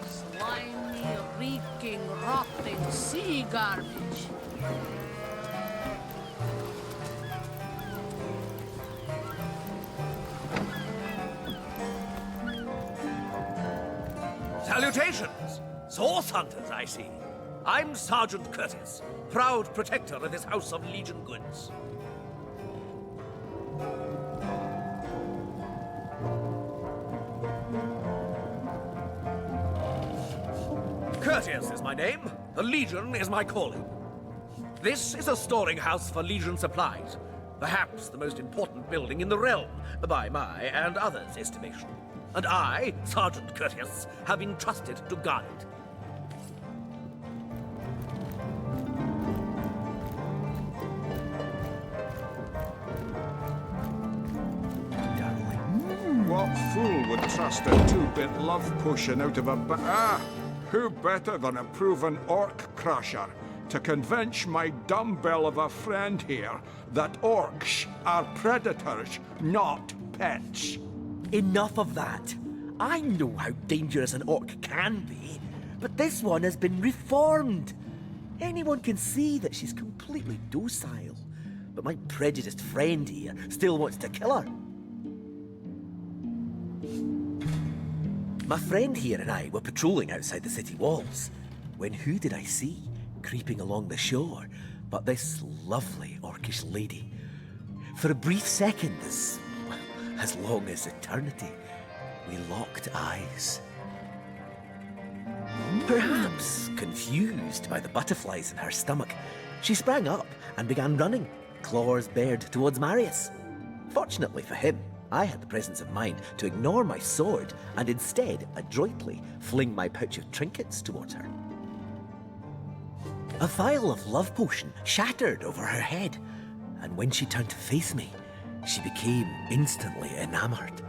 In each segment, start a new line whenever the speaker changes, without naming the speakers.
Slimy, reeking, rotting sea garbage.
Salutations! Source hunters, I see. I'm Sergeant Curtis, proud protector of this house of Legion goods. Curtis is my name. The Legion is my calling. This is a storing house for Legion supplies. Perhaps the most important building in the realm, by my and others' estimation. And I, Sergeant Curtis, have been trusted to guard it.
What fool would trust a two-bit love potion out of a who better than a proven orc crusher to convince my dumbbell of a friend here that orcs are predators, not pets?
Enough of that. I know how dangerous an orc can be, but this one has been reformed. Anyone can see that she's completely docile, but my prejudiced friend here still wants to kill her. My friend here and I were patrolling outside the city walls, when who did I see creeping along the shore but this lovely orcish lady? For a brief second, as long as eternity, we locked eyes. Perhaps confused by the butterflies in her stomach, she sprang up and began running, claws bared towards Marius. Fortunately for him, I had the presence of mind to ignore my sword and instead adroitly fling my pouch of trinkets towards her. A vial of love potion shattered over her head, and when she turned to face me, she became instantly enamored.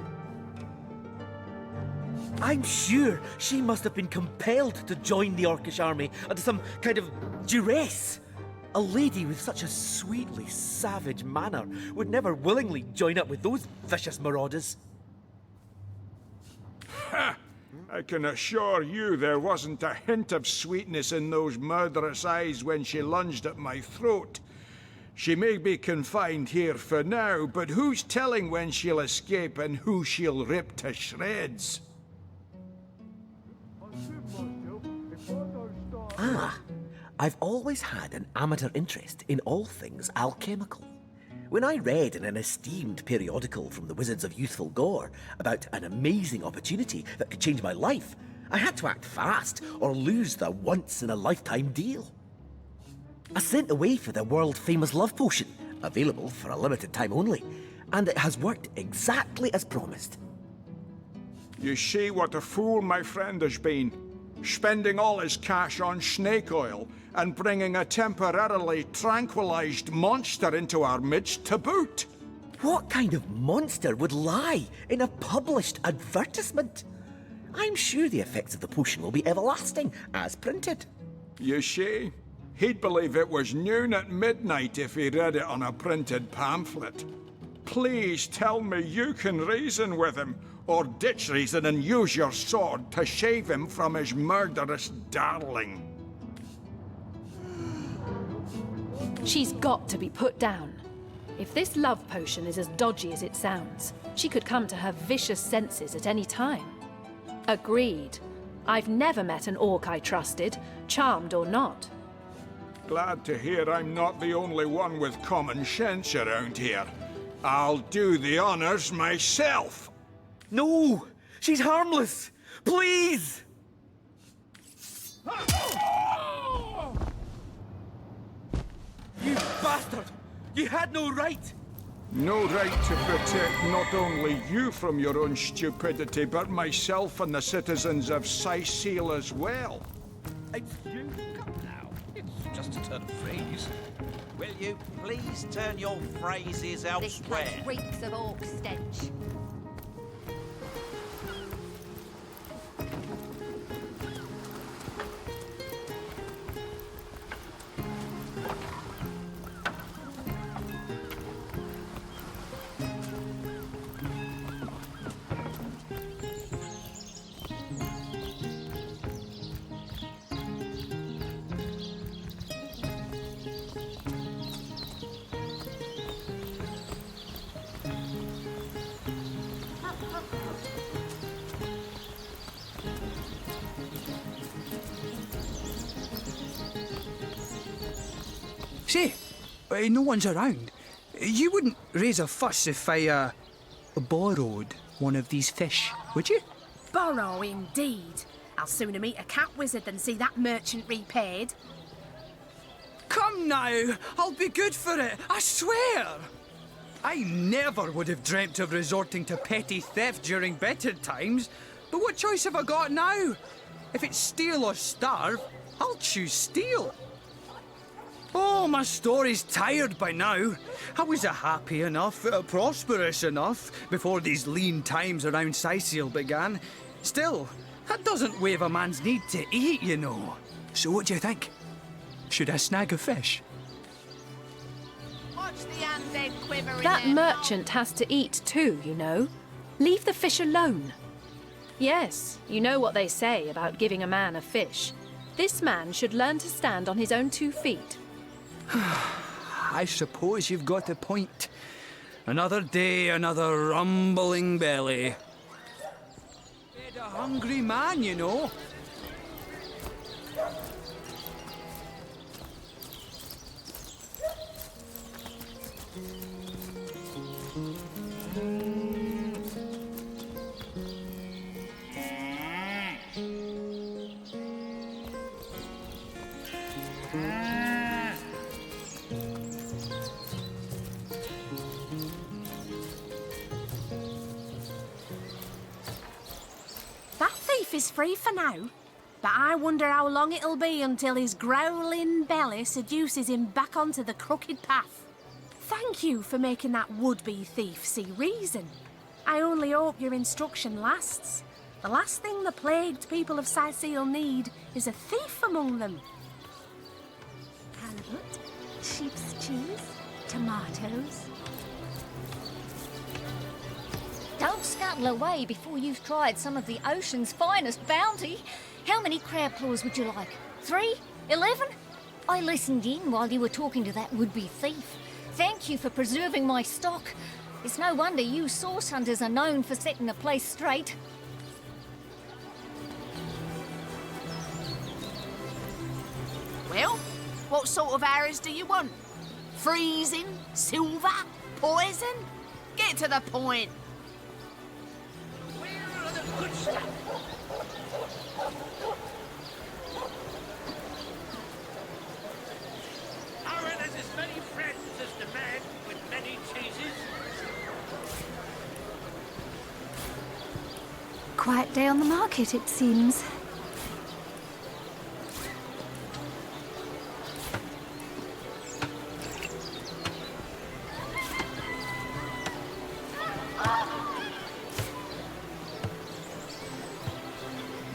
I'm sure she must have been compelled to join the Orcish army under some kind of duress. A lady with such a sweetly savage manner would never willingly join up with those vicious marauders.
Ha! I can assure you there wasn't a hint of sweetness in those murderous eyes when she lunged at my throat. She may be confined here for now, but who's telling when she'll escape and who she'll rip to shreds?
I've always had an amateur interest in all things alchemical. When I read in an esteemed periodical from the Wizards of Youthful Gore about an amazing opportunity that could change my life, I had to act fast or lose the once-in-a-lifetime deal. I sent away for the world-famous love potion, available for a limited time only, and it has worked exactly as promised.
You see what a fool my friend has been, spending all his cash on snake oil and bringing a temporarily tranquilized monster into our midst to boot.
What kind of monster would lie in a published advertisement? I'm sure the effects of the potion will be everlasting, as printed.
You see, he'd believe it was noon at midnight if he read it on a printed pamphlet. Please tell me you can reason with him, or ditch reason and use your sword to save him from his murderous darling.
She's got to be put down. If this love potion is as dodgy as it sounds, she could come to her vicious senses at any time. Agreed. I've never met an orc I trusted, charmed or not.
Glad to hear I'm not the only one with common sense around here. I'll do the honors myself.
No! She's harmless! Please! You bastard! You had no right!
No right to protect not only you from your own stupidity, but myself and the citizens of Seal as well.
It's you. Come now. It's just a turn of phrase.
Will you please turn your phrases
This
elsewhere?
place reeks of orc stench.
Say, no one's around. You wouldn't raise a fuss if I, borrowed one of these fish, would you?
Borrow indeed. I'll sooner meet a cat wizard than see that merchant repaid.
Come now, I'll be good for it, I swear! I never would have dreamt of resorting to petty theft during better times, but what choice have I got now? If it's steal or starve, I'll choose steal. Oh, my story's tired by now. I was happy enough, prosperous enough, before these lean times around Sicil began. Still, that doesn't waive a man's need to eat, you know. So what do you think? Should I snag a fish?
Watch the undead quiver in
That
their
merchant has to eat too, you know. Leave the fish alone. Yes, you know what they say about giving a man a fish. This man should learn to stand on his own 2 feet.
I suppose you've got a point. Another day, another rumbling belly. Fed a hungry man, you know.
That thief is free for now, but I wonder how long it'll be until his growling belly seduces him back onto the crooked path. Thank you for making that would-be thief see reason. I only hope your instruction lasts. The last thing the plagued people of Sicil need is a thief among them.
Halibut, sheep's cheese, tomatoes. Don't scuttle away before you've tried some of the ocean's finest bounty. How many crab claws would you like? 3? 11? I listened in while you were talking to that would-be thief. Thank you for preserving my stock. It's no wonder you source hunters are known for setting the place straight.
Well, what sort of arrows do you want? Freezing? Silver? Poison? Get to the point.
Where are the good stuff? Aaron has as many friends as the man with many cheeses.
Quiet day on the market, it seems.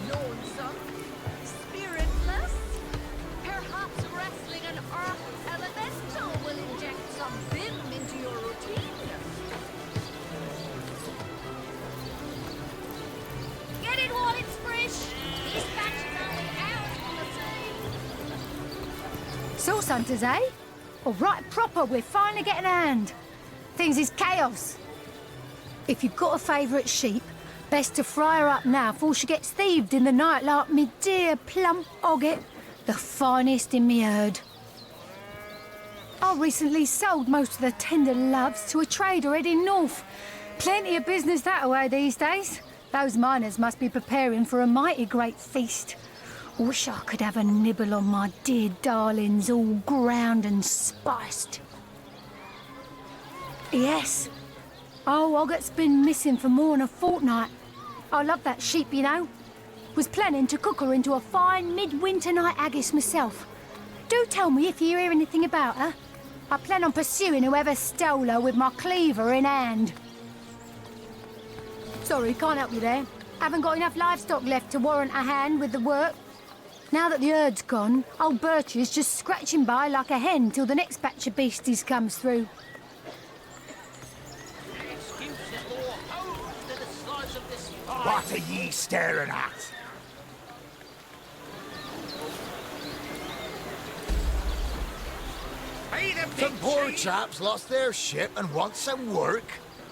Lonesome, spiritless. Perhaps wrestling an earth elemental will inject some vim into your routine. Get it while it's fresh. These batches only hours from the sea.
Sauce hunters, eh? All right, proper, we're finally getting a hand. Things is chaos. If you've got a favourite sheep, best to fry her up now before she gets thieved in the night like me dear plump Ogget, the finest in me herd. I recently sold most of the tender loves to a trader heading north. Plenty of business that way these days. Those miners must be preparing for a mighty great feast. Wish I could have a nibble on my dear darlings, all ground and spiced. Yes. Oh, Ogget's been missing for more than a fortnight. I love that sheep, you know. Was planning to cook her into a fine midwinter night haggis myself. Do tell me if you hear anything about her. I plan on pursuing whoever stole her with my cleaver in hand. Sorry, can't help you there. Haven't got enough livestock left to warrant a hand with the work. Now that the herd's gone, old Bertie's just scratching by like a hen till the next batch of beasties comes through.
What are ye staring at? Some poor chaps lost their ship and want some work.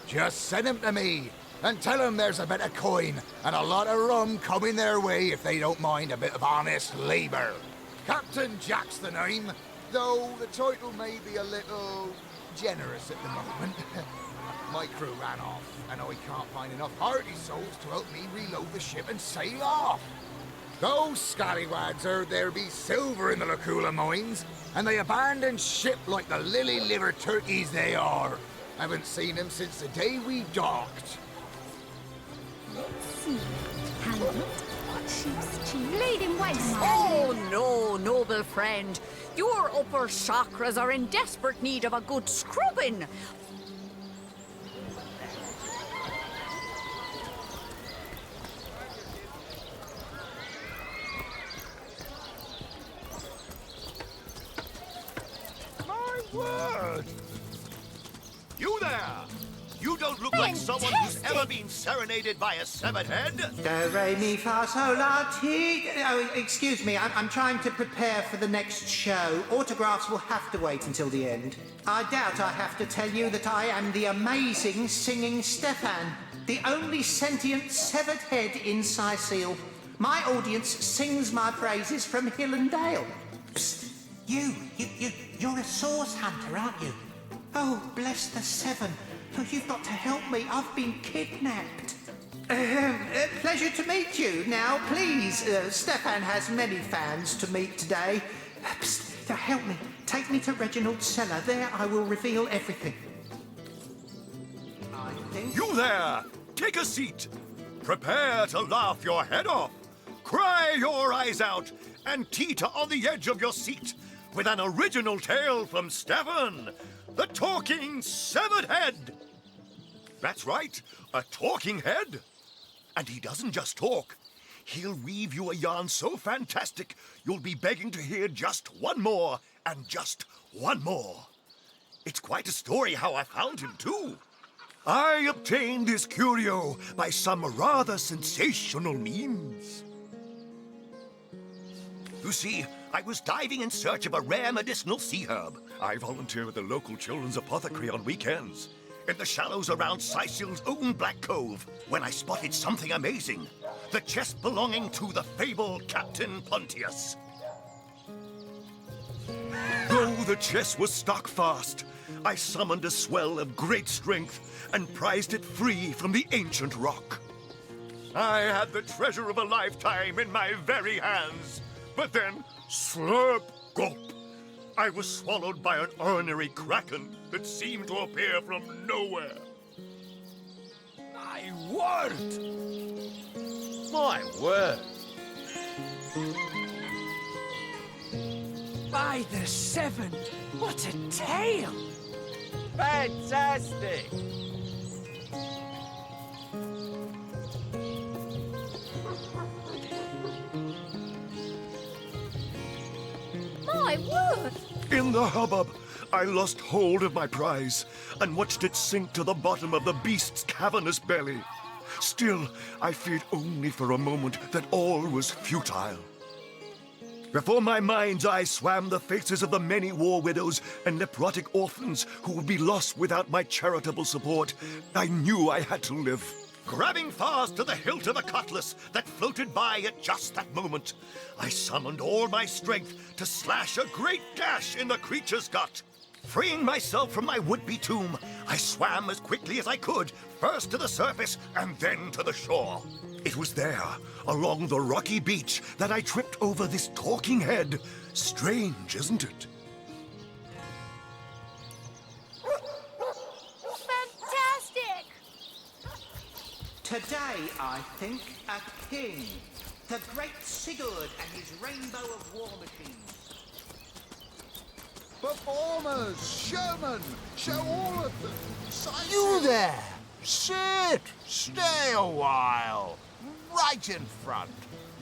Just send 'em to me, and tell 'em there's a bit of coin and a lot of rum coming their way if they don't mind a bit of honest labour. Captain Jack's the name, though the title may be a little generous at the moment. My crew ran off, and I can't find enough hardy souls to help me reload the ship and sail off. Those scallywags heard there be silver in the Lacula mines, and they abandoned ship like the lily-livered turkeys they are. Haven't seen them since the day we docked.
Let's see. What she's leading waste.
Oh, no, noble friend. Your upper chakras are in desperate need of a good scrubbing.
My word!
You there! You don't look like someone who's ever been serenaded by a severed head.
Do, re, mi, fa, sol, la, ti. Oh, excuse me, I'm trying to prepare for the next show. Autographs will have to wait until the end. I doubt I have to tell you that I am the amazing singing Stefan, the only sentient severed head in Sicile. My audience sings my praises from hill and dale. Psst, you're a source hunter, aren't you? Oh, bless the seven. Oh, you've got to help me. I've been kidnapped. Pleasure to meet you. Now, please, Stefan has many fans to meet today. Psst, help me. Take me to Reginald's cellar. There I will reveal everything. I think...
You there! Take a seat. Prepare to laugh your head off. Cry your eyes out and teeter on the edge of your seat with an original tale from Stefan, the talking severed head. That's right, a talking head. And he doesn't just talk. He'll weave you a yarn so fantastic, you'll be begging to hear just one more and just one more. It's quite a story how I found him, too. I obtained this curio by some rather sensational means. You see, I was diving in search of a rare medicinal sea herb. I volunteer at the local children's apothecary on weekends, in the shallows around Sicile's own Black Cove, when I spotted something amazing. The chest belonging to the fabled Captain Pontius. Though the chest was stuck fast, I summoned a swell of great strength and prized it free from the ancient rock. I had the treasure of a lifetime in my very hands. But then, slurp, gulp, I was swallowed by an ornery kraken that seemed to appear from nowhere.
My word!
My word!
By the seven, what a tale!
Fantastic!
My word!
In the hubbub, I lost hold of my prize and watched it sink to the bottom of the beast's cavernous belly. Still, I feared only for a moment that all was futile. Before my mind's eye swam the faces of the many war widows and leprotic orphans who would be lost without my charitable support. I knew I had to live. Grabbing fast to the hilt of a cutlass that floated by at just that moment, I summoned all my strength to slash a great gash in the creature's gut. Freeing myself from my would-be tomb, I swam as quickly as I could, first to the surface and then to the shore. It was there, along the rocky beach, that I tripped over this talking head. Strange, isn't it?
Fantastic!
Today, I think, a king. The great Sigurd and his rainbow of war machines.
Performers, showmen, show all of them. You there! Sit! Stay a while. Right in front.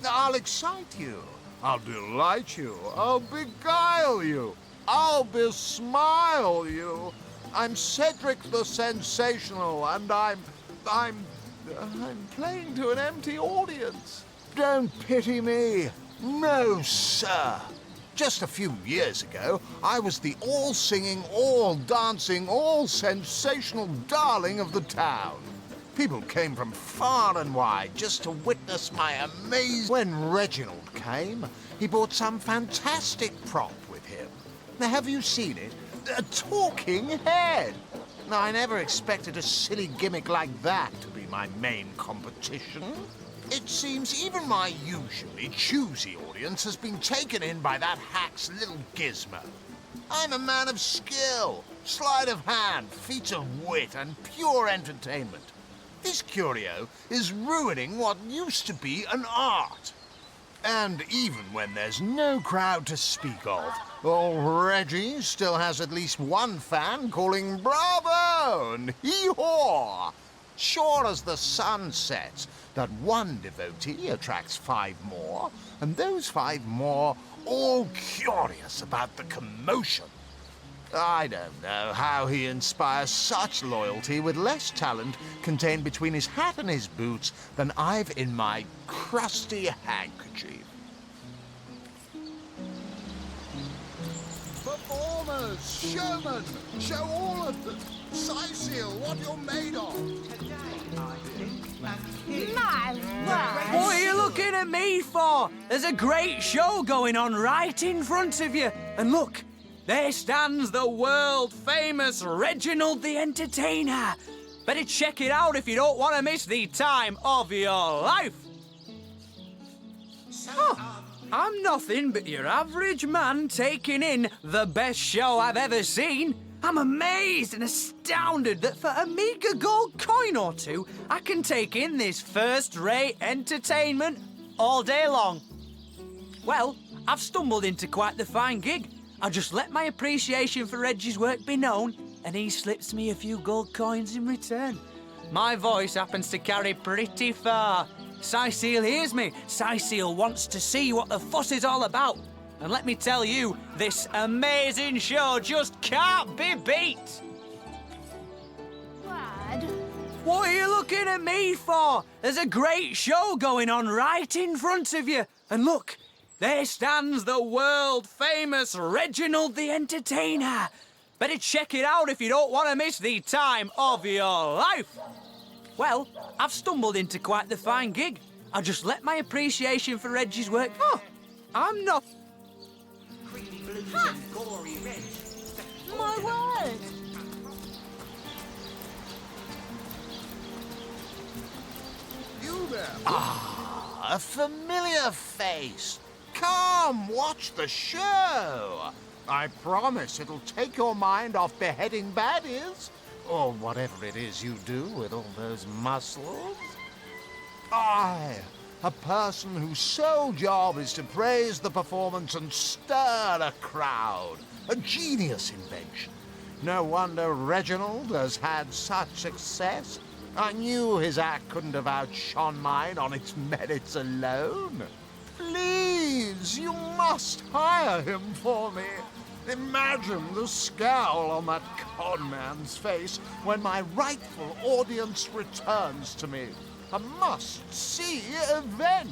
I'll excite you. I'll delight you. I'll beguile you. I'll besmile you. I'm Cedric the Sensational, and I'm playing to an empty audience. Don't pity me. No, sir. Just a few years ago, I was the all-singing, all-dancing, all-sensational darling of the town. People came from far and wide just to witness my amazing... When Reginald came, he brought some fantastic prop with him. Now, have you seen it? A talking head. Now, I never expected a silly gimmick like that to be my main competition. It seems even my usually choosy audience has been taken in by that hack's little gizmo. I'm a man of skill, sleight of hand, feats of wit, and pure entertainment. This curio is ruining what used to be an art. And even when there's no crowd to speak of, old Reggie still has at least one fan calling bravo and hee-haw. Sure as the sun sets, that one devotee attracts 5 more, and those 5 more all curious about the commotion. I don't know how he inspires such loyalty with less talent contained between his hat and his boots than I've in my crusty handkerchief. Performers, showmen, show all of them. Seal, what you're made of.
Today, I think, a king.
My word!
What are you looking at me for? There's a great show going on right in front of you. And look, there stands the world-famous Reginald the Entertainer. Better check it out if you don't want to miss the time of your life. I'm nothing but your average man taking in the best show I've ever seen. I'm amazed and astounded that for a meager gold coin or 2, I can take in this first-rate entertainment all day long. Well, I've stumbled into quite the fine gig. I just let my appreciation for Reggie's work be known, and he slips me a few gold coins in return. My voice happens to carry pretty far. Seal hears me. Seal wants to see what the fuss is all about. And let me tell you, this amazing show just can't be beat.
Dad?
What are you looking at me for? There's a great show going on right in front of you. And look, there stands the world-famous Reginald the Entertainer. Better check it out if you don't want to miss the time of your life. Well, I've stumbled into quite the fine gig. I just let my appreciation for Reggie's work... I'm not...
Creamy blues and gory red.
My word!
You there? Ah, a familiar face. Come, watch the show. I promise it'll take your mind off beheading baddies. Or whatever it is you do with all those muscles. I, a person whose sole job is to praise the performance and stir a crowd. A genius invention. No wonder Reginald has had such success. I knew his act couldn't have outshone mine on its merits alone. Please, you must hire him for me. Imagine the scowl on that conman's face when my rightful audience returns to me. A must-see event.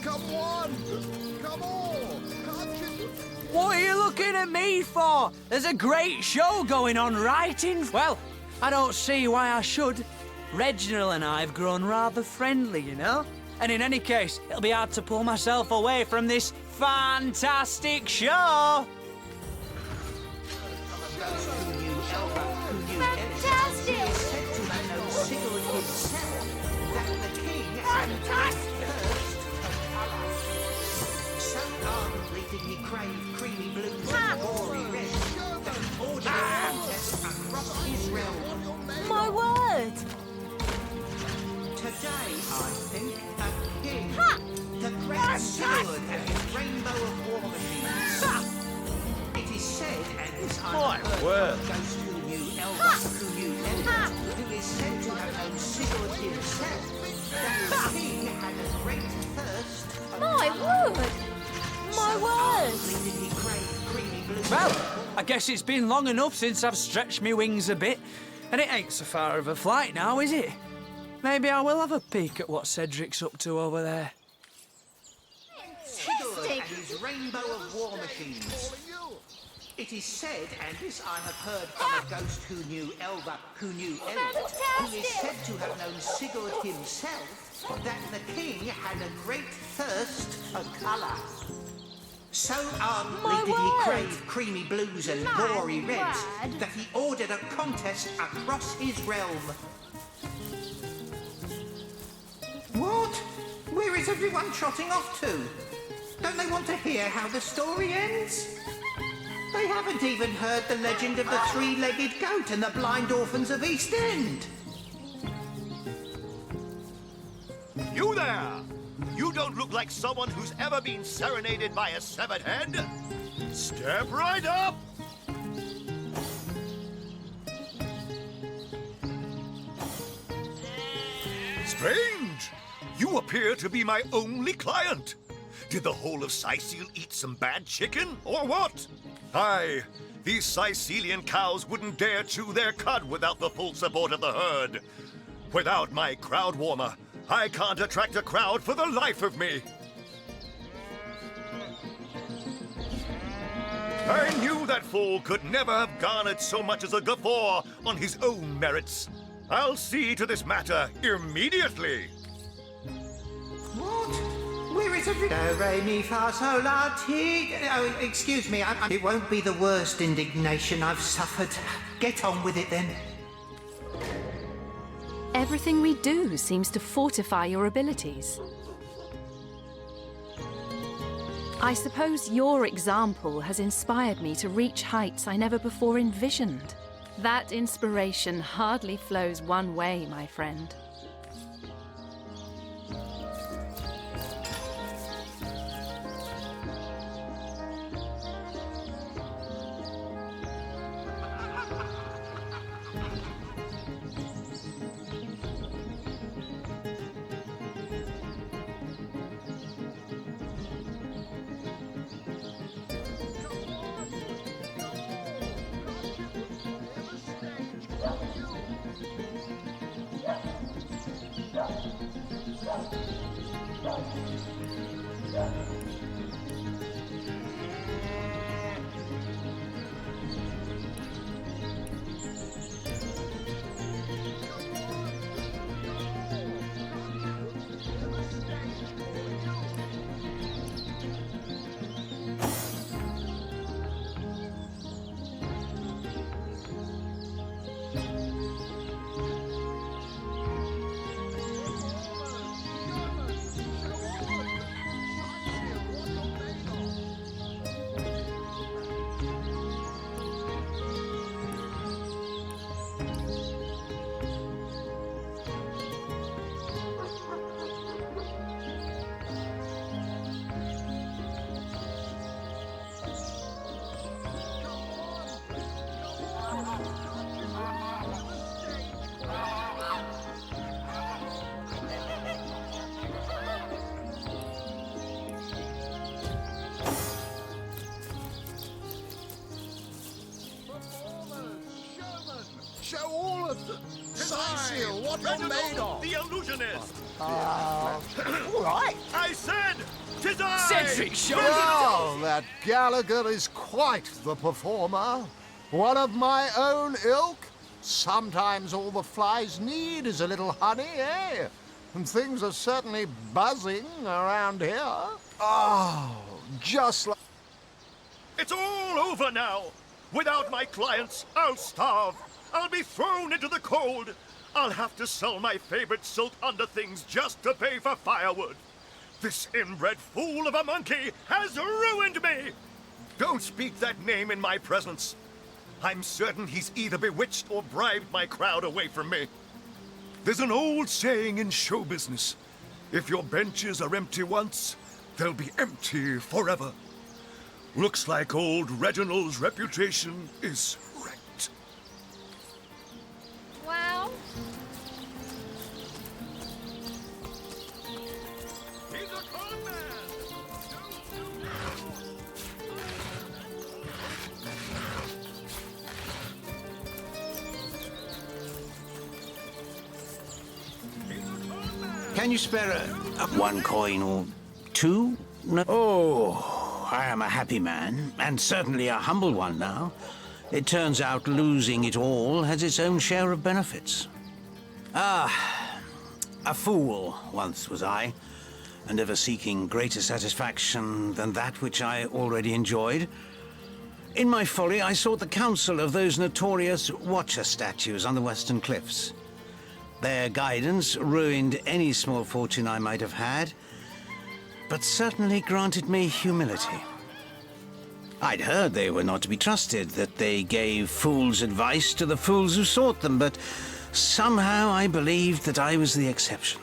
Come on! Come on! Can't you...
What are you looking at me for? There's a great show going on right in... Well, I don't see why I should. Reginald and I have grown rather friendly, you know? And in any case, it'll be hard to pull myself away from this fantastic show.
Fantastic!
So ardently did he crave creamy blues. this, I
My
have heard
word.
from a ghost who knew Elba, who knew Elba, who is said to have known Sigurd himself, that the king had a great thirst for
My word! My word!
did he crave creamy blue.
Well, I guess it's been long enough since I've stretched my wings a bit, and it ain't so far of a flight now, is it? Maybe I will have a peek at what Cedric's up to over there.
Sigurd and his rainbow of war machines. It is said, and this I have heard from a ghost who knew Elba, who knew Elba, who is said to have known Sigurd himself, that the king had a great thirst for colour. So ardently did he crave creamy blues and gory reds that he ordered a contest across his realm. What? Where is everyone trotting off to? Don't they want to hear how the story ends? They haven't even heard the legend of the three-legged goat and the blind orphans of East End.
You there! You don't look like someone who's ever been serenaded by a severed head. Step right up! Strange! You appear to be my only client. Did the whole of Sicile eat some bad chicken, or what? Aye, these Sicilian cows wouldn't dare chew their cud without the full support of the herd. Without my crowd warmer, I can't attract a crowd for the life of me. I knew that fool could never have garnered so much as a guffaw on his own merits. I'll see to this matter immediately.
What? Where is every... Do, re, mi, fa, sol, la, ti... Oh, excuse me, it won't be the worst indignation I've suffered. Get on with it, then.
Everything we do seems to fortify your abilities. I suppose your example has inspired me to reach heights I never before envisioned. That inspiration hardly flows one way, my friend.
Show all of them. Sicile, what you're made of.
The illusionist!
All right.
I said, 'tis I!
Cedric, show us
Well, that Gallagher is quite the performer. One of my own ilk. Sometimes all the flies need is a little honey, eh? And things are certainly buzzing around here. Oh, just like...
It's all over now. Without my clients, I'll starve. I'll be thrown into the cold. I'll have to sell my favorite silk underthings just to pay for firewood. This inbred fool of a monkey has ruined me. Don't speak that name in my presence. I'm certain he's either bewitched or bribed my crowd away from me. There's an old saying in show business. If your benches are empty once, they'll be empty forever. Looks like old Reginald's reputation is wrecked.
Wow.
Can you spare one coin or two? No. Oh, I am a happy man, and certainly a humble one now. It turns out losing it all has its own share of benefits. Ah, a fool once was I, and ever seeking greater satisfaction than that which I already enjoyed. In my folly, I sought the counsel of those notorious Watcher statues on the western cliffs. Their guidance ruined any small fortune I might have had, but certainly granted me humility. I'd heard they were not to be trusted, that they gave fools' advice to the fools who sought them, but somehow I believed that I was the exception.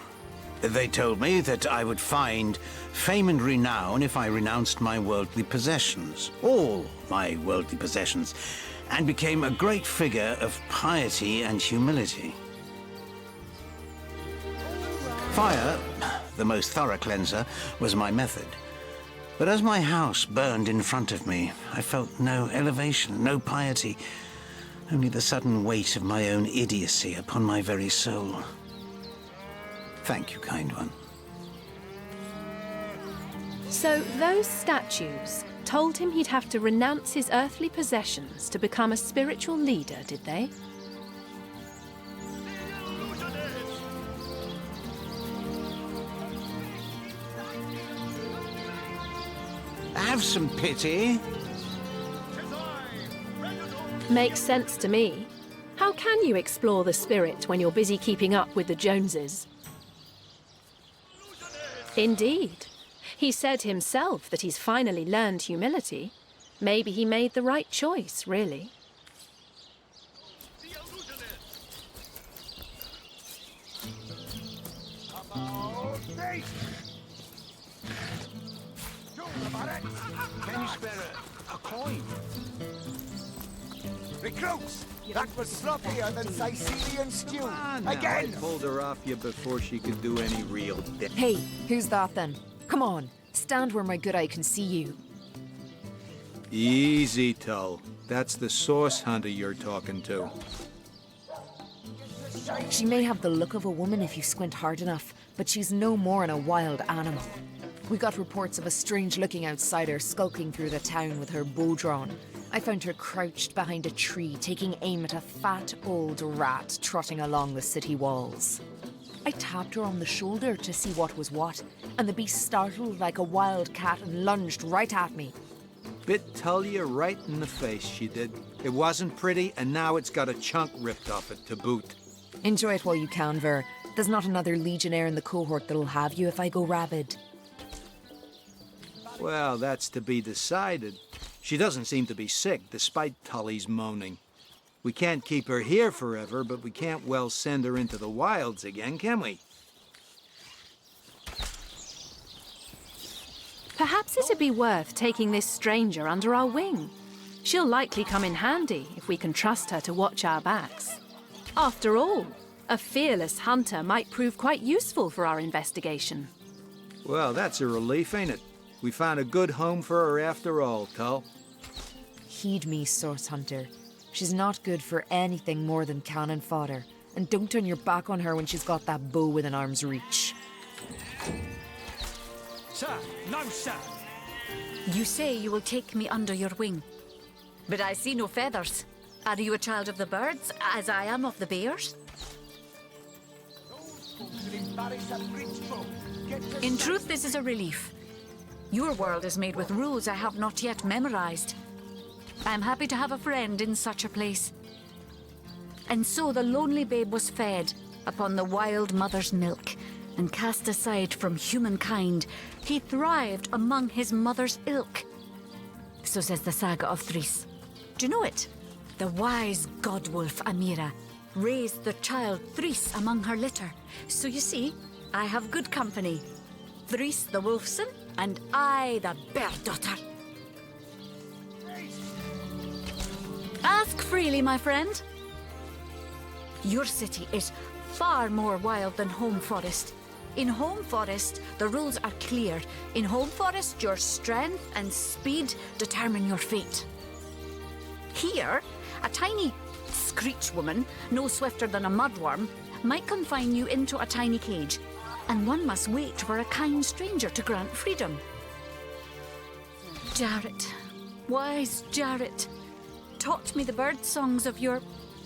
They told me that I would find fame and renown if I renounced my worldly possessions, all my worldly possessions, and became a great figure of piety and humility. Fire, the most thorough cleanser, was my method. But as my house burned in front of me, I felt no elevation, no piety, only the sudden weight of my own idiocy upon my very soul. Thank you, kind one.
So those statues told him he'd have to renounce his earthly possessions to become a spiritual leader, did they?
Have some pity.
Makes sense to me. How can you explore the spirit when you're busy keeping up with the Joneses? Indeed. He said himself that he's finally learned humility. Maybe he made the right choice, really.
Can you spare a coin? Recruits! That was sloppier than Sicilian stew. Again!
I pulled her off you before she could do any real damage.
Hey, who's that then? Come on, stand where my good eye can see you.
Easy, Tull. That's the source hunter you're talking to.
She may have the look of a woman if you squint hard enough, but she's no more than a wild animal. We got reports of a strange-looking outsider skulking through the town with her bow drawn. I found her crouched behind a tree, taking aim at a fat old rat trotting along the city walls. I tapped her on the shoulder to see what was what, and the beast startled like a wild cat and lunged right at me.
Bit Tullia right in the face, she did. It wasn't pretty, and now it's got a chunk ripped off it to boot.
Enjoy it while you can, Ver. There's not another legionnaire in the cohort that'll have you if I go rabid.
Well, that's to be decided. She doesn't seem to be sick, despite Tully's moaning. We can't keep her here forever, but we can't well send her into the wilds again, can we?
Perhaps it'd be worth taking this stranger under our wing. She'll likely come in handy if we can trust her to watch our backs. After all, a fearless hunter might prove quite useful for our investigation.
Well, that's a relief, ain't it? We found a good home for her after all, Tull.
Heed me, Source Hunter. She's not good for anything more than cannon fodder. And don't turn your back on her when she's got that bow within arm's reach.
Sir, no, sir.
You say you will take me under your wing. But I see no feathers. Are you a child of the birds, as I am of the bears? In truth, this is a relief. Your world is made with rules I have not yet memorized. I am happy to have a friend in such a place. And so the lonely babe was fed upon the wild mother's milk, and cast aside from humankind, he thrived among his mother's ilk. So says the saga of Thris. Do you know it? The wise godwolf Amira raised the child Thris among her litter. So you see, I have good company. Thris the wolfson, and I the bear daughter. Speak freely, my friend. Your city is far more wild than Home Forest. In Home Forest, the rules are clear. In Home Forest, your strength and speed determine your fate. Here, a tiny screech woman, no swifter than a mudworm, might confine you into a tiny cage, and one must wait for a kind stranger to grant freedom. Jarrett, wise Jarrett, taught me the bird songs of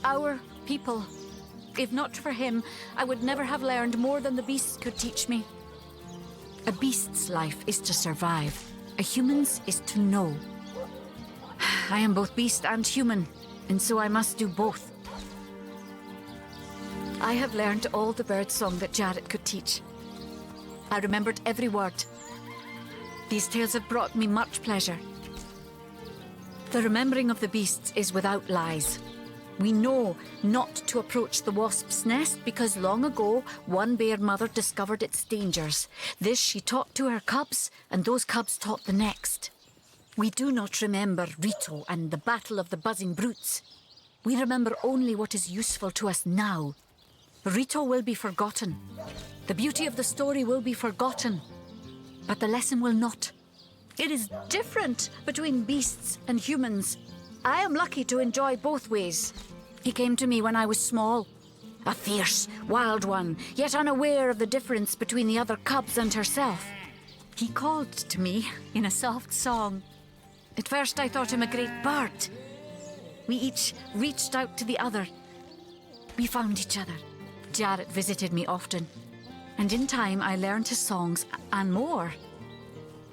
our people. If not for him, I would never have learned more than the beasts could teach me. A beast's life is to survive. A human's is to know. I am both beast and human, and so I must do both. I have learned all the bird song that Jarrett could teach. I remembered every word. These tales have brought me much pleasure. The remembering of the beasts is without lies. We know not to approach the wasp's nest because long ago one bear mother discovered its dangers. This she taught to her cubs, and those cubs taught the next. We do not remember Rito and the battle of the buzzing brutes. We remember only what is useful to us now. Rito will be forgotten. The beauty of the story will be forgotten. But the lesson will not. It is different between beasts and humans. I am lucky to enjoy both ways. He came to me when I was small. A fierce, wild one, yet unaware of the difference between the other cubs and herself. He called to me in a soft song. At first I thought him a great bird. We each reached out to the other. We found each other. Jarrett visited me often, and in time I learned his songs and more.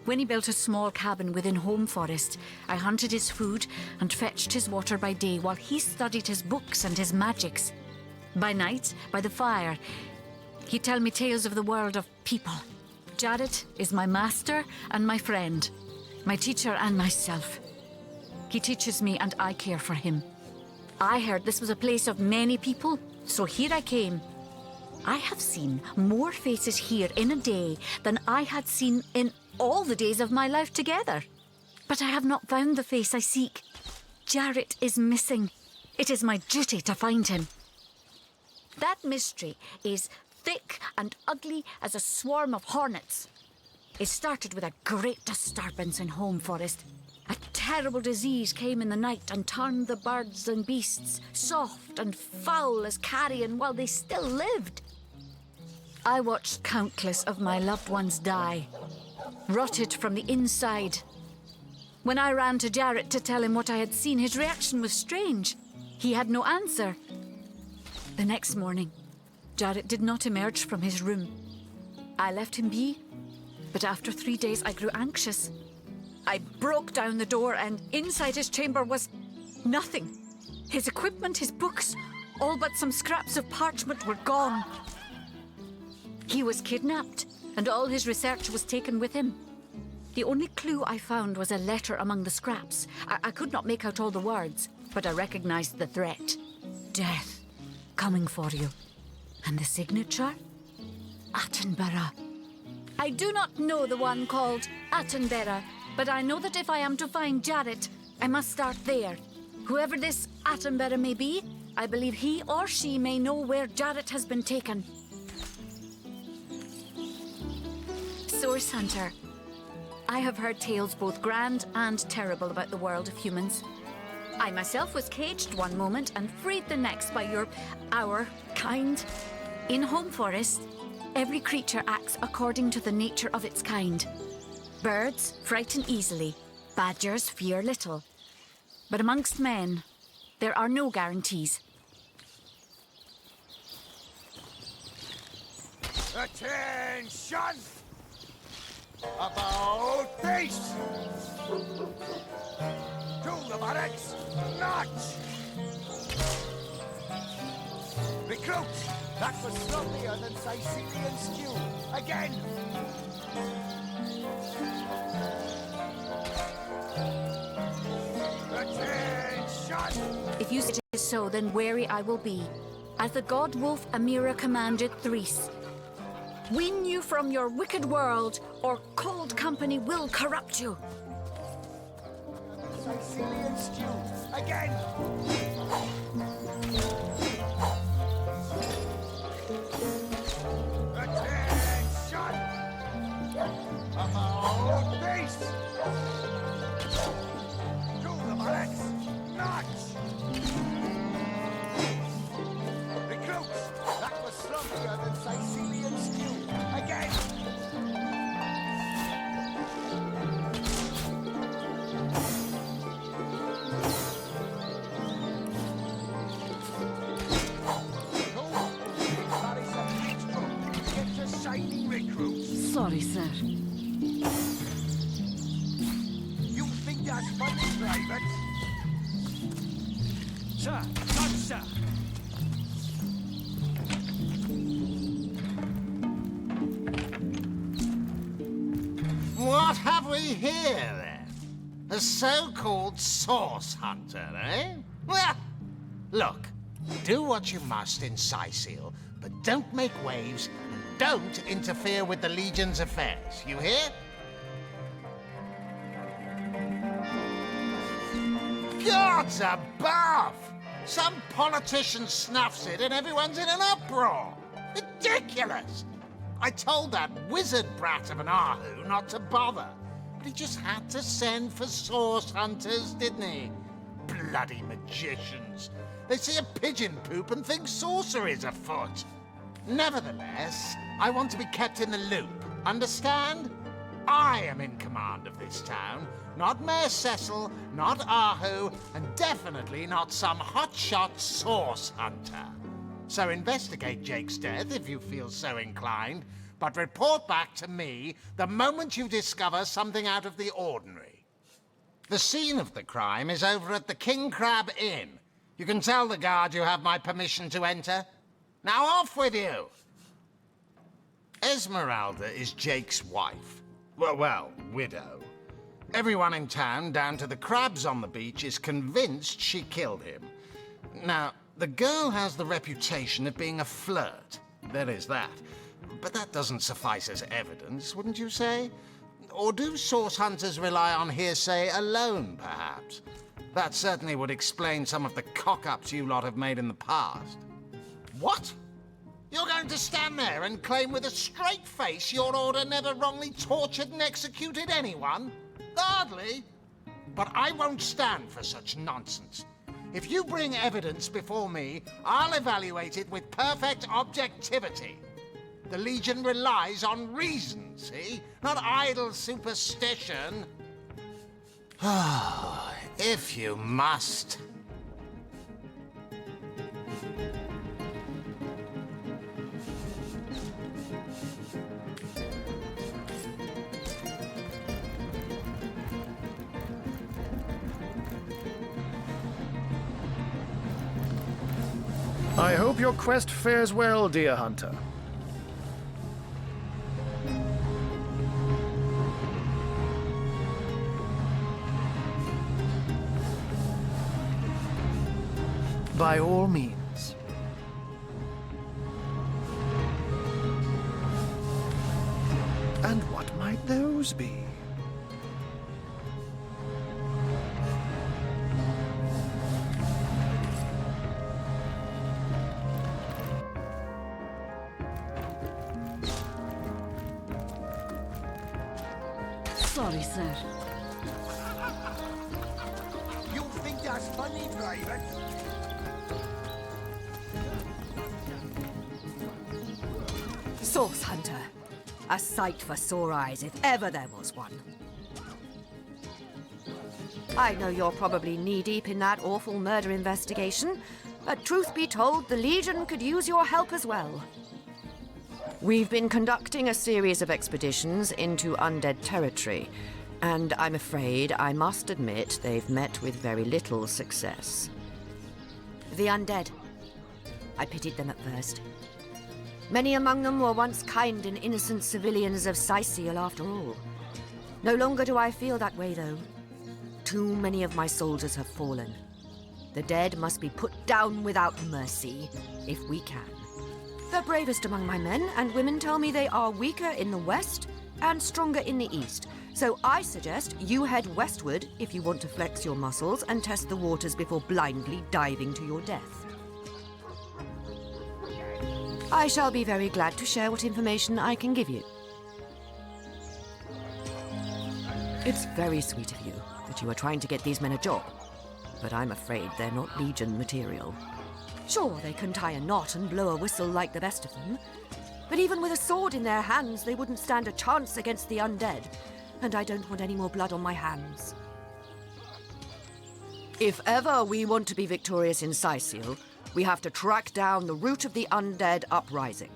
When he built a small cabin within Home Forest, I hunted his food and fetched his water by day while he studied his books and his magics. By night, by the fire, he'd tell me tales of the world of people. Jarrett is my master and my friend, my teacher and myself. He teaches me and I care for him. I heard this was a place of many people, so here I came. I have seen more faces here in a day than I had seen in all the days of my life together. But I have not found the face I seek. Jarrett is missing. It is my duty to find him. That mystery is thick and ugly as a swarm of hornets. It started with a great disturbance in Home Forest. A terrible disease came in the night and turned the birds and beasts soft and foul as carrion while they still lived. I watched countless of my loved ones die, rotted from the inside. When I ran to Jarrett to tell him what I had seen, his reaction was strange. He had no answer. The next morning, Jarrett did not emerge from his room. I left him be, but after 3 days I grew anxious. I broke down the door and inside his chamber was nothing. His equipment, his books, all but some scraps of parchment were gone. He was kidnapped, and all his research was taken with him. The only clue I found was a letter among the scraps. I could not make out all the words, but I recognized the threat. Death, coming for you. And the signature? Attenborough. I do not know the one called Attenborough, but I know that if I am to find Jarrett, I must start there. Whoever this Attenborough may be, I believe he or she may know where Jarrett has been taken. Source Hunter. I have heard tales both grand and terrible about the world of humans. I myself was caged one moment and freed the next by our kind. In Home Forest, every creature acts according to the nature of its kind. Birds frighten easily, badgers fear little. But amongst men, there are no guarantees.
Attention! About face! To the barracks, march! Recruits, that was sloppier than Sicilian stew. Again! Attention!
If you say it is so, then wary I will be. As the god wolf Amira commanded Threes. Win you from your wicked world, or cold company will corrupt you.
Sicilian stew. Again!
Sorry, sir.
You think that's funny, Private?
Sir, touch, sir.
What have we here, then? A so-called source hunter, eh? Well, look, do what you must in Sicil, but don't make waves and don't interfere with the Legion's affairs. You hear? Gods above! Some politician snuffs it and everyone's in an uproar. Ridiculous! I told that wizard brat of an Ahu not to bother. But he just had to send for source hunters, didn't he? Bloody magicians. They see a pigeon poop and think sorcery's afoot. Nevertheless, I want to be kept in the loop. Understand? I am in command of this town. Not Mayor Cecil, not Ahu, and definitely not some hotshot source hunter. So investigate Jake's death if you feel so inclined, but report back to me the moment you discover something out of the ordinary. The scene of the crime is over at the King Crab Inn. You can tell the guard you have my permission to enter. Now off with you! Esmeralda is Jake's wife. Well, widow. Everyone in town, down to the crabs on the beach, is convinced she killed him. Now, the girl has the reputation of being a flirt. There is that. But that doesn't suffice as evidence, wouldn't you say? Or do source hunters rely on hearsay alone, perhaps? That certainly would explain some of the cock-ups you lot have made in the past. What? You're going to stand there and claim with a straight face your order never wrongly tortured and executed anyone? Hardly. But I won't stand for such nonsense. If you bring evidence before me, I'll evaluate it with perfect objectivity. The Legion relies on reason, see? Not idle superstition. If you must.
I hope your quest fares well, dear hunter. By all means. And what might those be?
Sorry, sir.
You think that's funny, Private?
Source hunter. A sight for sore eyes, if ever there was one. I know you're probably knee-deep in that awful murder investigation, but truth be told, the Legion could use your help as well. We've been conducting a series of expeditions into undead territory, and I'm afraid I must admit they've met with very little success. The undead. I pitied them at first. Many among them were once kind and innocent civilians of Sicil, after all. No longer do I feel that way, though. Too many of my soldiers have fallen. The dead must be put down without mercy, if we can. The bravest among my men and women tell me they are weaker in the west and stronger in the east. So I suggest you head westward if you want to flex your muscles and test the waters before blindly diving to your death. I shall be very glad to share what information I can give you. It's very sweet of you that you are trying to get these men a job, but I'm afraid they're not Legion material. Sure, they can tie a knot and blow a whistle like the best of them, but even with a sword in their hands, they wouldn't stand a chance against the undead, and I don't want any more blood on my hands. If ever we want to be victorious in Sicil, we have to track down the root of the undead uprising.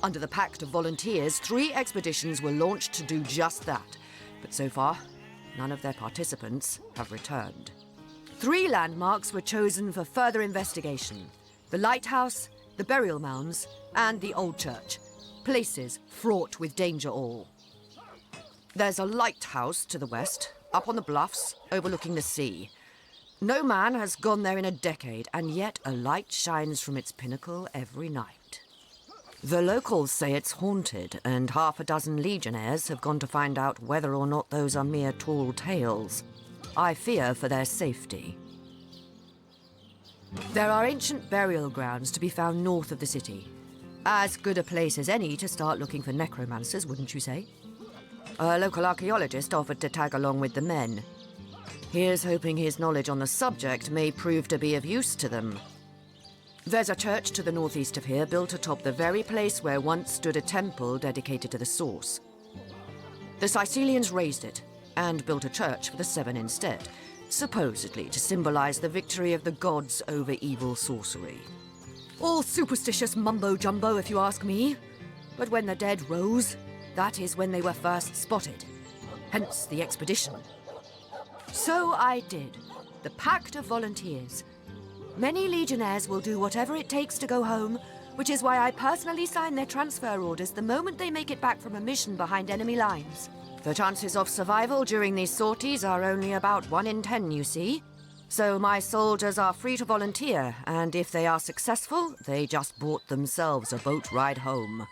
Under the Pact of Volunteers, 3 expeditions were launched to do just that. But so far, none of their participants have returned. 3 landmarks were chosen for further investigation: the lighthouse, the burial mounds, and the old church. Places fraught with danger all. There's a lighthouse to the west, up on the bluffs, overlooking the sea. No man has gone there in a decade, and yet a light shines from its pinnacle every night. The locals say it's haunted, and half a dozen legionnaires have gone to find out whether or not those are mere tall tales. I fear for their safety. There are ancient burial grounds to be found north of the city. As good a place as any to start looking for necromancers, wouldn't you say? A local archaeologist offered to tag along with the men. Here's hoping his knowledge on the subject may prove to be of use to them. There's a church to the northeast of here, built atop the very place where once stood a temple dedicated to the source. The Sicilians razed it, and built a church for the 7 instead, supposedly to symbolize the victory of the gods over evil sorcery. All superstitious mumbo-jumbo, if you ask me. But when the dead rose, that is when they were first spotted. Hence the expedition. So I did. The Pact of Volunteers. Many legionnaires will do whatever it takes to go home, which is why I personally sign their transfer orders the moment they make it back from a mission behind enemy lines. The chances of survival during these sorties are only about 1 in 10, you see. So my soldiers are free to volunteer, and if they are successful, they just bought themselves a boat ride home.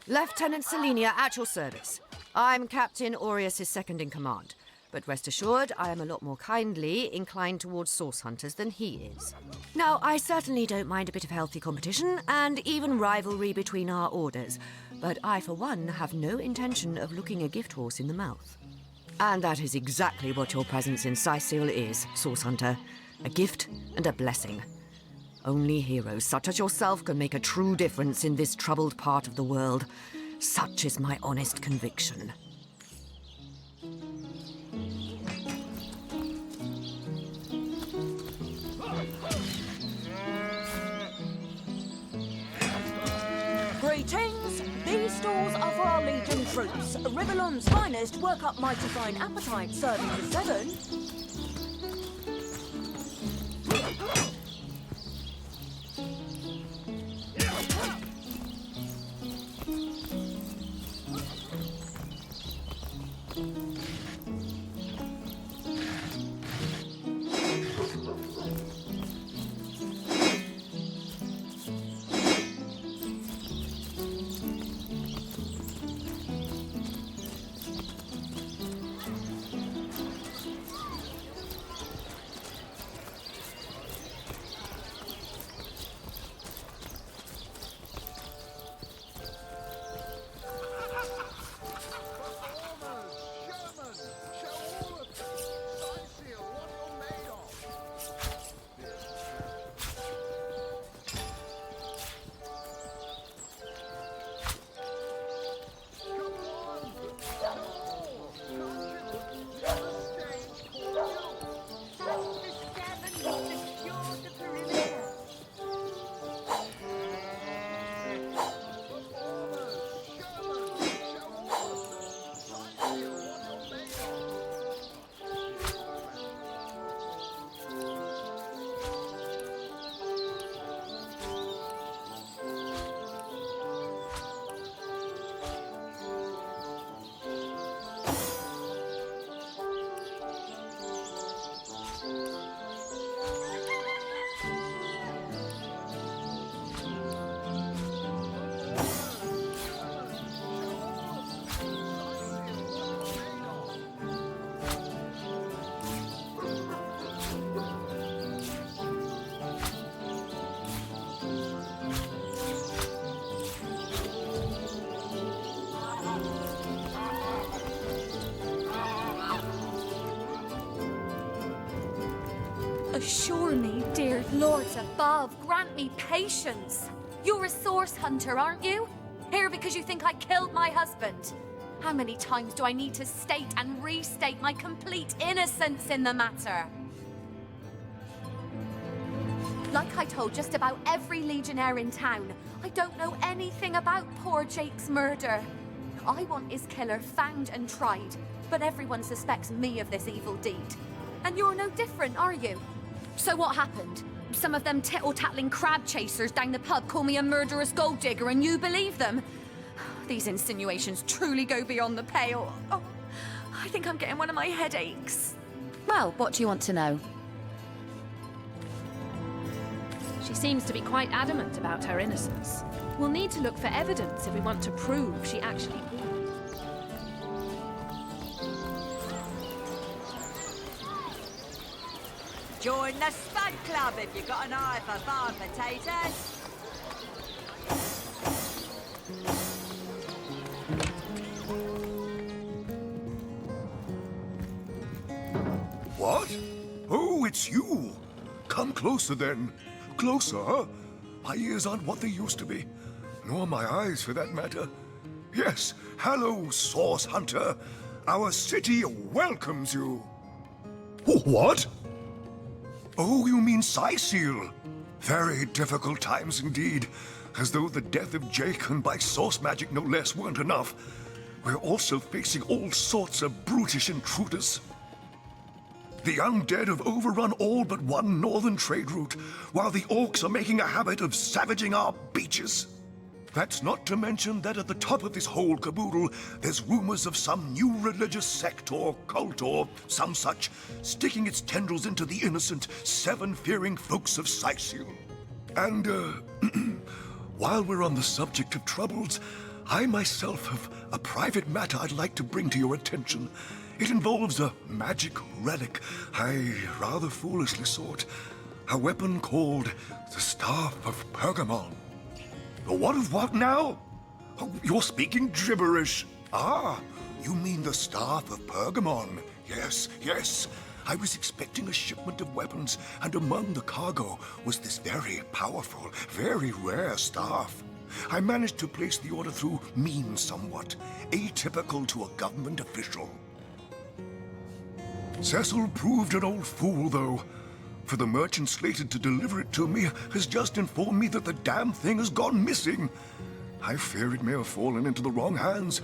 Lieutenant Selenia at your service. I'm Captain Aureus' second in command. But rest assured, I am a lot more kindly inclined towards source hunters than he is. Now, I certainly don't mind a bit of healthy competition, and even rivalry between our orders. But I, for one, have no intention of looking a gift horse in the mouth. And that is exactly what your presence in Sicil is, source hunter. A gift and a blessing. Only heroes such as yourself can make a true difference in this troubled part of the world. Such is my honest conviction.
Greetings! These stalls are for our Legion troops. Rivellon's finest work up mighty fine appetite, serving the 7.
Assure me, dear lords above, grant me patience. You're a source hunter, aren't you? Here because you think I killed my husband. How many times do I need to state and restate my complete innocence in the matter?
Like I told just about every legionnaire in town, I don't know anything about poor Jake's murder. I want his killer found and tried, but everyone suspects me of this evil deed. And you're no different, are you? So what happened? Some of them tittle-tattling crab chasers down the pub call me a murderous gold digger and you believe them? These insinuations truly go beyond the pale. Oh, I think I'm getting one of my headaches.
Well, what do you want to know?
She seems to be quite adamant about her innocence. We'll need to look for evidence if we want to prove she actually...
Join the Spud Club if you've got an eye for farm potatoes.
What? Oh, it's you. Come closer then. Closer? My ears aren't what they used to be. Nor my eyes, for that matter. Yes, hello, Source Hunter. Our city welcomes you. What? Oh, you mean Seal? Very difficult times indeed. As though the death of Jake, and by source magic no less, weren't enough. We're also facing all sorts of brutish intruders. The undead have overrun all but one northern trade route, while the orcs are making a habit of savaging our beaches. That's not to mention that at the top of this whole caboodle, there's rumors of some new religious sect or cult or some such sticking its tendrils into the innocent, seven-fearing folks of Seal. And, while we're on the subject of troubles, I myself have a private matter I'd like to bring to your attention. It involves a magic relic I rather foolishly sought. A weapon called the Staff of Pergamon. What now? Oh, you're speaking gibberish. Ah, you mean the Staff of Pergamon. Yes, yes. I was expecting a shipment of weapons, and among the cargo was this very powerful, very rare staff. I managed to place the order through means somewhat, atypical to a government official. Cecil proved an old fool, though. For the merchant slated to deliver it to me has just informed me that the damn thing has gone missing. I fear it may have fallen into the wrong hands,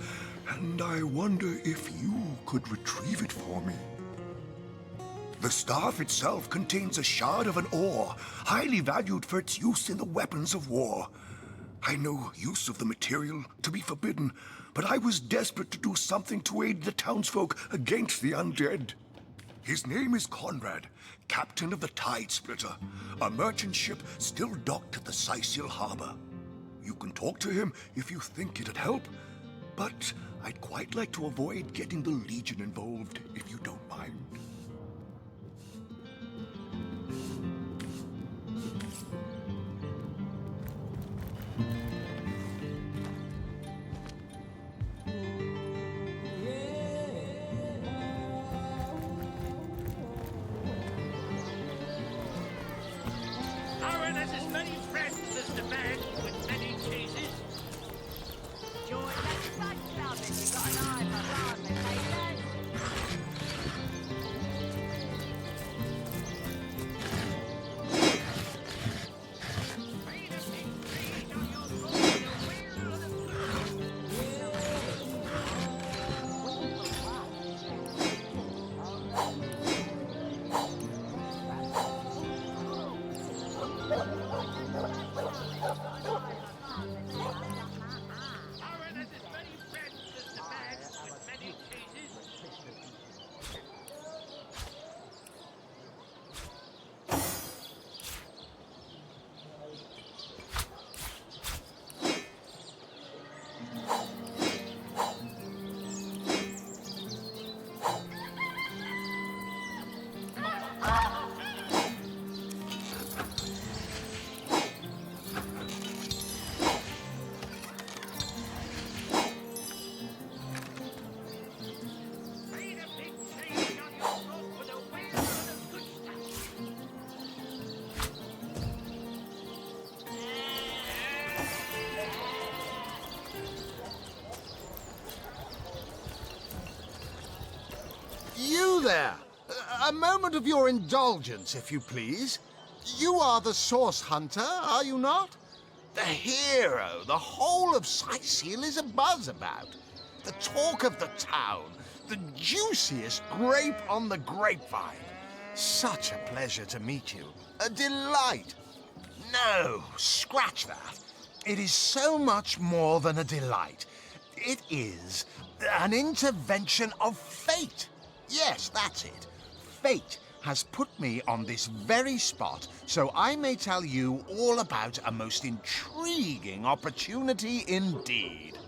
and I wonder if you could retrieve it for me. The staff itself contains a shard of an ore, highly valued for its use in the weapons of war. I know use of the material to be forbidden, but I was desperate to do something to aid the townsfolk against the undead. His name is Conrad, captain of the Tide Splitter, a merchant ship still docked at the Seal harbor. You can talk to him if you think it'd help, but I'd quite like to avoid getting the Legion involved, if you don't mind.
You there! A moment of your indulgence, if you please. You are the source hunter, are you not? The hero the whole of Sightseal is abuzz about. The talk of the town. The juiciest grape on the grapevine. Such a pleasure to meet you. A delight. No, scratch that. It is so much more than a delight. It is an intervention of fate. Yes, that's it. Fate has put me on this very spot so I may tell you all about a most intriguing opportunity indeed.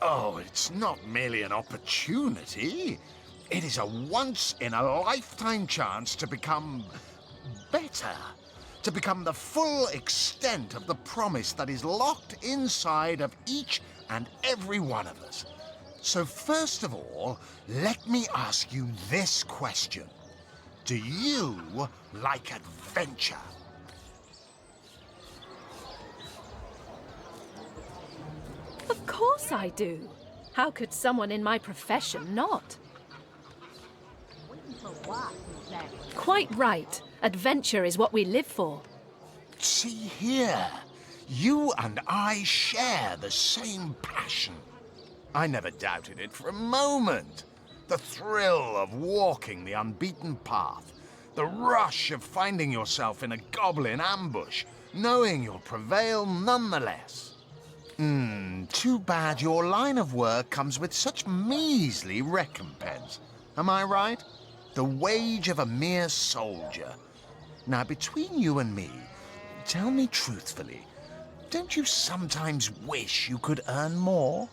Oh, it's not merely an opportunity. It is a once-in-a-lifetime chance to become better. To become the full extent of the promise that is locked inside of each and every one of us. So first of all, let me ask you this question. Do you like adventure?
Of course I do. How could someone in my profession not? Quite right. Adventure is what we live for.
See here. You and I share the same passion. I never doubted it for a moment. The thrill of walking the unbeaten path. The rush of finding yourself in a goblin ambush, knowing you'll prevail nonetheless. Too bad your line of work comes with such measly recompense. Am I right? The wage of a mere soldier. Now, between you and me, tell me truthfully, don't you sometimes wish you could earn more?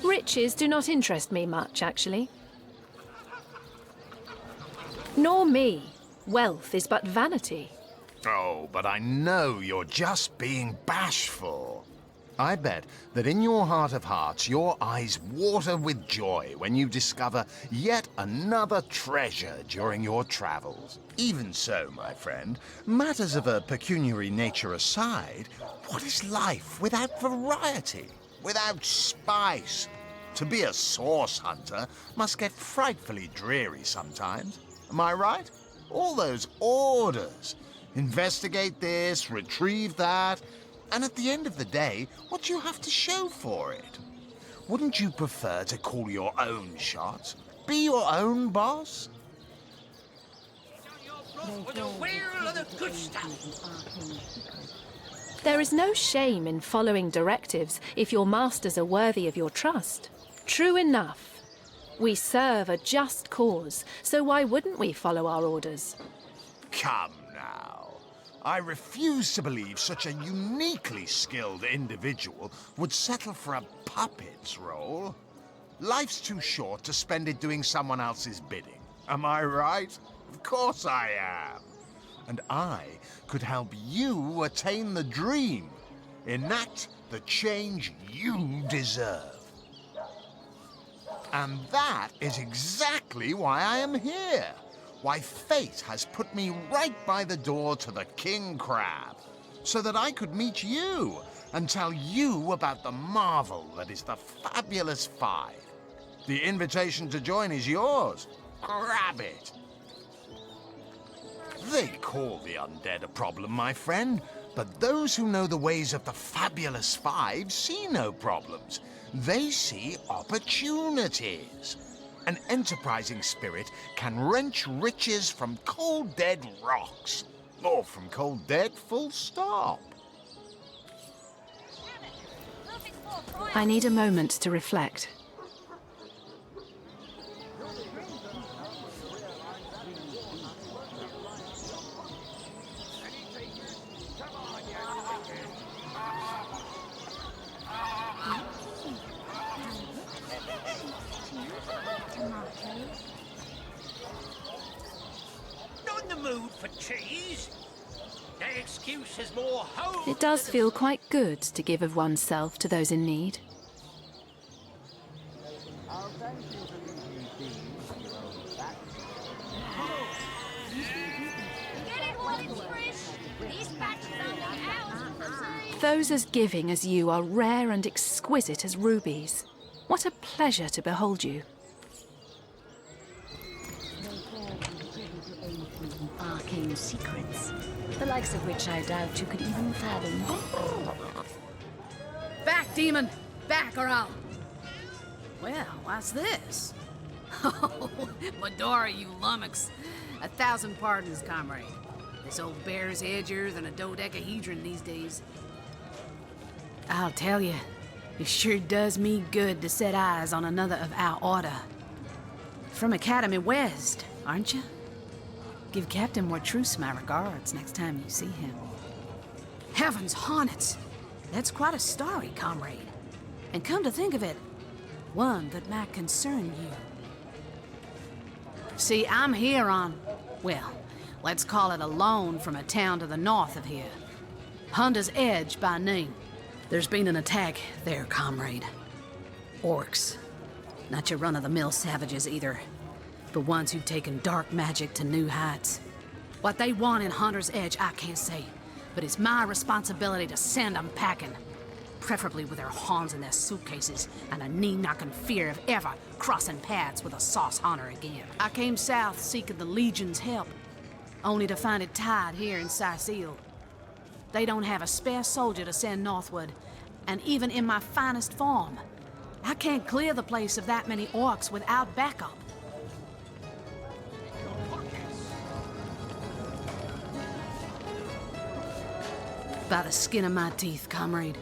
Riches do not interest me much, actually. Nor me. Wealth is but vanity.
Oh, but I know you're just being bashful. I bet that in your heart of hearts, your eyes water with joy when you discover yet another treasure during your travels. Even so, my friend, matters of a pecuniary nature aside, what is life without variety, without spice? To be a source hunter must get frightfully dreary sometimes. Am I right? All those orders. Investigate this, retrieve that. And at the end of the day, what do you have to show for it? Wouldn't you prefer to call your own shots? Be your own boss?
There is no shame in following directives if your masters are worthy of your trust. True enough. We serve a just cause, so why wouldn't we follow our orders?
Come now. I refuse to believe such a uniquely skilled individual would settle for a puppet's role. Life's too short to spend it doing someone else's bidding. Am I right? Of course I am. And I could help you attain the dream, enact the change you deserve. And that is exactly why I am here. Why fate has put me right by the door to the King Crab, so that I could meet you and tell you about the marvel that is the Fabulous Five. The invitation to join is yours. Grab it. They call the undead a problem, my friend, but those who know the ways of the Fabulous Five see no problems. They see opportunities. An enterprising spirit can wrench riches from cold dead rocks, or from cold dead full stop.
I need a moment to reflect.
Not in the mood for cheese. No excuse is more home.
It does feel quite good to give of oneself to those in need. Those as giving as you are rare and exquisite as rubies. What a pleasure to behold you.
arcane secrets, the likes of which I doubt you could even fathom.
Back, demon! Back, or I'll... Well, what's this? Oh, Medora, you lummox. 1,000 pardons, comrade. This old bear's edgier than a dodecahedron these days. I'll tell you, it sure does me good to set eyes on another of our order. From Academy West, aren't you? Give Captain Mortruce my regards next time you see him. Heavens hornets! That's quite a story, comrade. And come to think of it, one that might concern you. See, I'm here on, well, let's call it a loan from a town to the north of here. Hunter's Edge by name. There's been an attack there, comrade. Orcs. Not your run-of-the-mill savages either, but ones who've taken dark magic to new heights. What they want in Hunter's Edge, I can't say, but it's my responsibility to send them packing. Preferably with their horns in their suitcases and a knee-knocking fear of ever crossing paths with a sauce hunter again. I came south seeking the Legion's help, only to find it tied here in Sicil. They don't have a spare soldier to send northward, and even in my finest form, I can't clear the place of that many orcs without backup. By the skin of my teeth, comrade.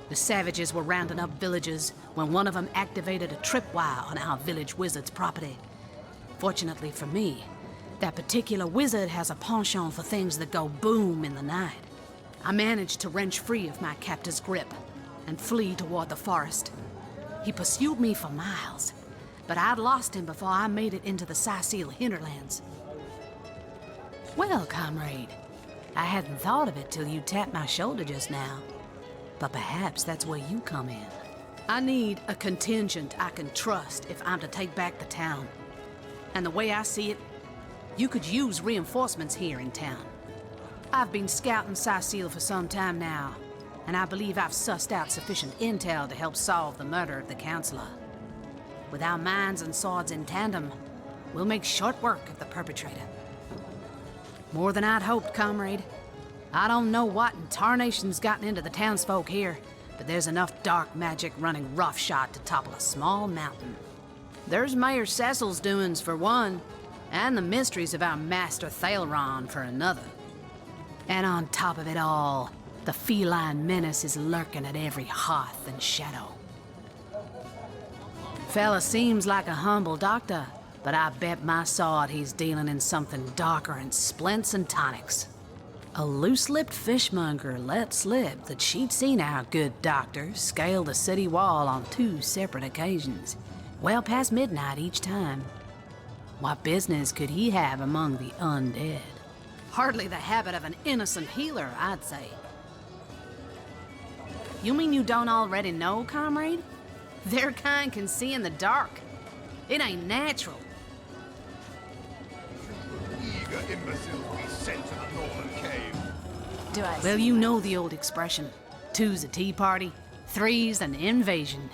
The savages were rounding up villagers when one of them activated a tripwire on our village wizard's property. Fortunately for me, that particular wizard has a penchant for things that go boom in the night. I managed to wrench free of my captor's grip and flee toward the forest. He pursued me for miles, but I'd lost him before I made it into the Sicil hinterlands. Well, comrade, I hadn't thought of it till you tapped my shoulder just now, but perhaps that's where you come in. I need a contingent I can trust if I'm to take back the town. And the way I see it, you could use reinforcements here in town. I've been scouting Sicil for some time now, and I believe I've sussed out sufficient intel to help solve the murder of the Counselor. With our minds and swords in tandem, we'll make short work of the perpetrator. More than I'd hoped, comrade. I don't know what in tarnation's gotten into the townsfolk here, but there's enough dark magic running roughshod to topple a small mountain. There's Mayor Cecil's doings for one, and the mysteries of our master Thalron for another. And on top of it all, the feline menace is lurking at every hearth and shadow. Fella seems like a humble doctor, but I bet my sword he's dealing in something darker than splints and tonics. A loose-lipped fishmonger let slip that she'd seen our good doctor scale the city wall on 2 separate occasions, well past midnight each time. What business could he have among the undead? Hardly the habit of an innocent healer, I'd say. You mean you don't already know, comrade? Their kind can see in the dark. It ain't natural.
Eager imbeciles be sent to the northern cave.
Well, you know the old expression. 2's a tea party, 3's an invasion.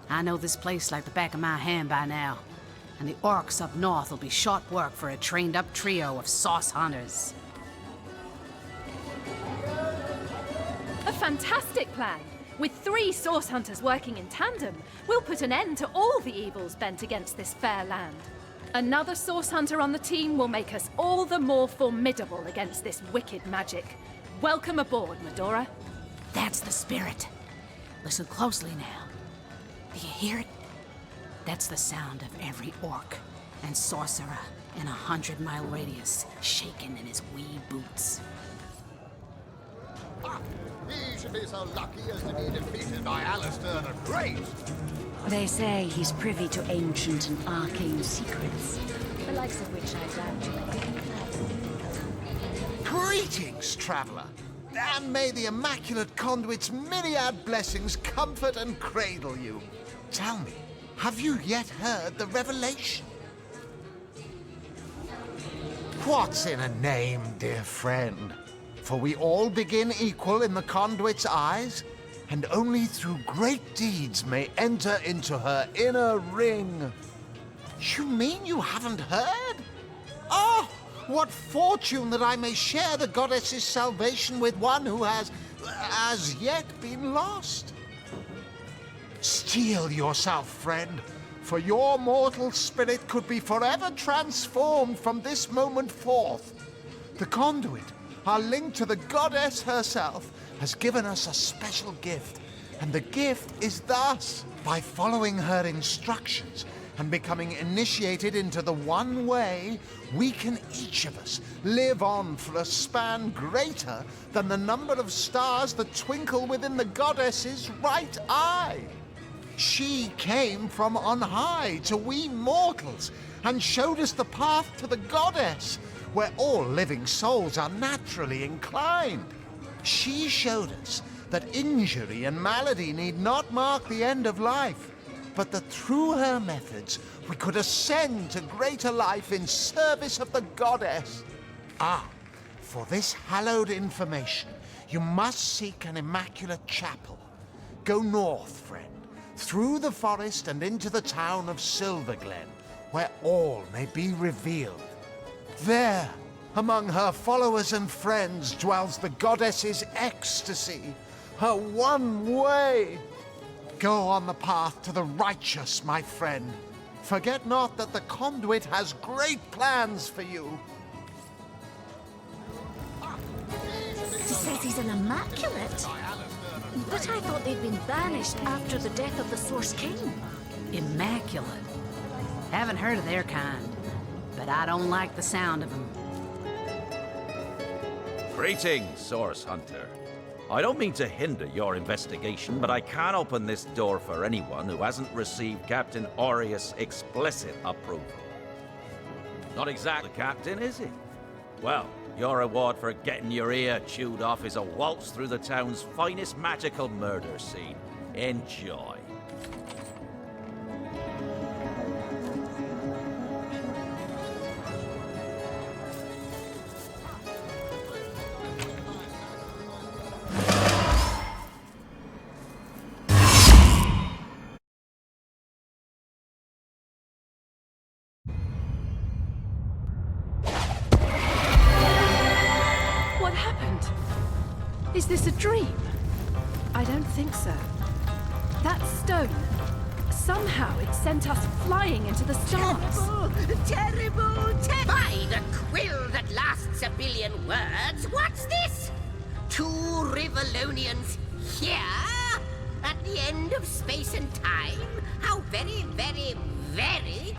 I know this place like the back of my hand by now, and the orcs up north will be short work for a trained-up trio of sauce hunters.
A fantastic plan! With 3 source hunters working in tandem, we'll put an end to all the evils bent against this fair land. Another source hunter on the team will make us all the more formidable against this wicked magic. Welcome aboard, Medora.
That's the spirit. Listen closely now. Do you hear it? That's the sound of every orc and sorcerer in a 100-mile radius shaking in his wee boots.
He should be so lucky as to be defeated by Alistair the Great.
They say he's privy to ancient and arcane secrets, the likes of which I doubt you could fathom.
Greetings, traveller. And may the Immaculate Conduit's myriad blessings comfort and cradle you. Tell me, have you yet heard the revelation? What's in a name, dear friend? For we all begin equal in the Conduit's eyes, and only through great deeds may enter into her inner ring. You mean you haven't heard? Oh, What fortune that I may share the goddess's salvation with one who has, as yet, been lost. Steel yourself, friend, for your mortal spirit could be forever transformed from this moment forth. The conduit, our link to the goddess herself, has given us a special gift, and the gift is thus. By following her instructions and becoming initiated into the one way, we can each of us live on for a span greater than the number of stars that twinkle within the goddess's right eye. She came from on high to we mortals and showed us the path to the goddess, where all living souls are naturally inclined. She showed us that injury and malady need not mark the end of life, but that through her methods we could ascend to greater life in service of the goddess. For this hallowed information, you must seek an immaculate chapel. Go north, friend, through the forest and into the town of Silverglen, where all may be revealed. There, among her followers and friends, dwells the goddess's ecstasy, her one way. Go on the path to the righteous, my friend. Forget not that the conduit has great plans for you.
He says he's an immaculate. But I thought they'd been banished after the death of the Source King.
Immaculate. Haven't heard of their kind, but I don't like the sound of them.
Greetings, Source Hunter. I don't mean to hinder your investigation, but I can't open this door for anyone who hasn't received Captain Aureus' explicit approval. Not exactly Captain, is he? Well, your reward for getting your ear chewed off is a waltz through the town's finest magical murder scene. Enjoy.
What happened? Is this a dream? I don't think so. That stone, somehow it sent us flying into the stars.
Terrible! By the quill that lasts a billion words, what's this? 2 Rivalonians here? At the end of space and time? How very, very, very